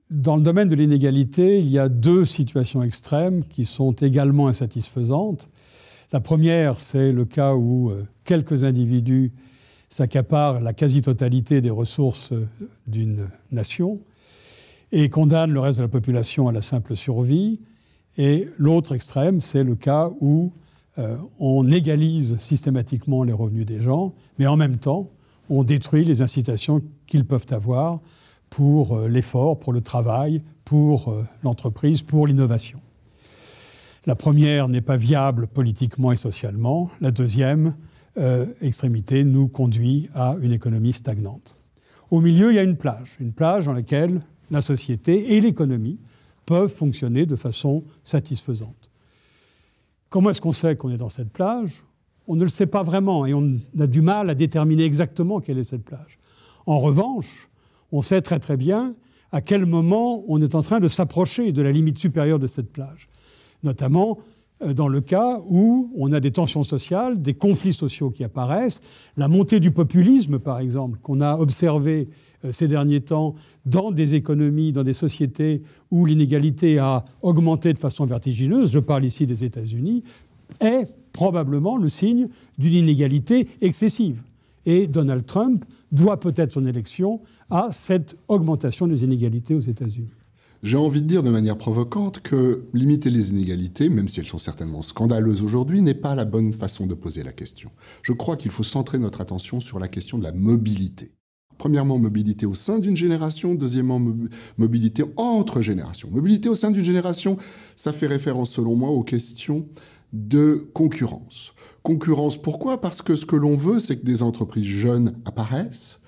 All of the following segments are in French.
Dans le domaine de l'inégalité, il y a deux situations extrêmes qui sont également insatisfaisantes. La première, c'est le cas où quelques individus s'accaparent la quasi-totalité des ressources d'une nation et condamnent le reste de la population à la simple survie. Et l'autre extrême, c'est le cas où on égalise systématiquement les revenus des gens, mais en même temps, on détruit les incitations qu'ils peuvent avoir pour l'effort, pour le travail, pour l'entreprise, pour l'innovation. La première n'est pas viable politiquement et socialement. La deuxième extrémité nous conduit à une économie stagnante. Au milieu, il y a une plage dans laquelle la société et l'économie peuvent fonctionner de façon satisfaisante. Comment est-ce qu'on sait qu'on est dans cette plage ? On ne le sait pas vraiment et on a du mal à déterminer exactement quelle est cette plage. En revanche, on sait très très bien à quel moment on est en train de s'approcher de la limite supérieure de cette plage. Notamment dans le cas où on a des tensions sociales, des conflits sociaux qui apparaissent, la montée du populisme par exemple, qu'on a observé ces derniers temps dans des économies, dans des sociétés où l'inégalité a augmenté de façon vertigineuse, je parle ici des États-Unis, est probablement le signe d'une inégalité excessive. Et Donald Trump doit peut-être son élection à cette augmentation des inégalités aux États-Unis. J'ai envie de dire de manière provocante que limiter les inégalités, même si elles sont certainement scandaleuses aujourd'hui, n'est pas la bonne façon de poser la question. Je crois qu'il faut centrer notre attention sur la question de la mobilité. Premièrement, mobilité au sein d'une génération. Deuxièmement, mobilité entre générations. Mobilité au sein d'une génération, ça fait référence selon moi aux questions de concurrence. Concurrence, pourquoi ? Parce que ce que l'on veut, c'est que des entreprises jeunes apparaissent,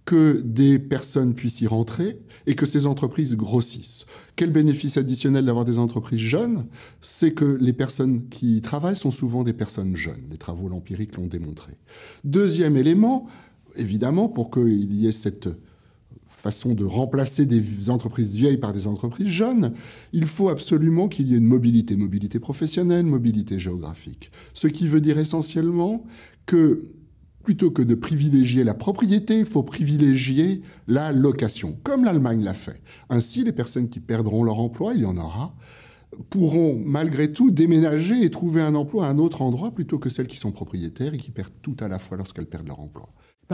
que des personnes puissent y rentrer et que ces entreprises grossissent. Quel bénéfice additionnel d'avoir des entreprises jeunes ? C'est que les personnes qui y travaillent sont souvent des personnes jeunes. Les travaux empiriques l'ont démontré. Deuxième élément, évidemment, pour qu'il y ait cette façon de remplacer des entreprises vieilles par des entreprises jeunes, il faut absolument qu'il y ait une mobilité professionnelle, mobilité géographique. Ce qui veut dire essentiellement que plutôt que de privilégier la propriété, il faut privilégier la location, comme l'Allemagne l'a fait. Ainsi, les personnes qui perdront leur emploi, il y en aura, pourront malgré tout déménager et trouver un emploi à un autre endroit plutôt que celles qui sont propriétaires et qui perdent tout à la fois lorsqu'elles perdent leur emploi.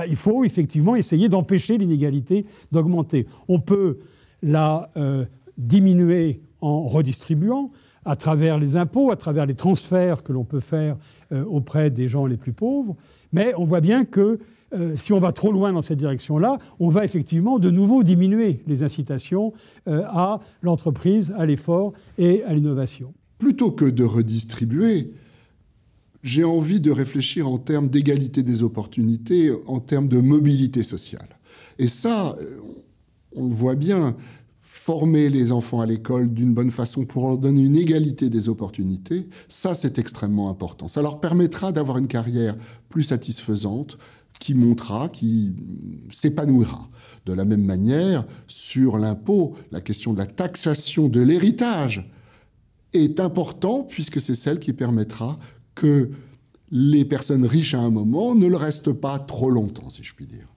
Il faut effectivement essayer d'empêcher l'inégalité d'augmenter. On peut la diminuer en redistribuant à travers les impôts, à travers les transferts que l'on peut faire auprès des gens les plus pauvres. Mais on voit bien que si on va trop loin dans cette direction-là, on va effectivement de nouveau diminuer les incitations à l'entreprise, à l'effort et à l'innovation. Plutôt que de redistribuer, j'ai envie de réfléchir en termes d'égalité des opportunités, en termes de mobilité sociale. Et ça, on le voit bien, former les enfants à l'école d'une bonne façon pour leur donner une égalité des opportunités, ça c'est extrêmement important. Ça leur permettra d'avoir une carrière plus satisfaisante, qui montera, qui s'épanouira. De la même manière, sur l'impôt, la question de la taxation de l'héritage est importante puisque c'est celle qui permettra que les personnes riches à un moment ne le restent pas trop longtemps, si je puis dire.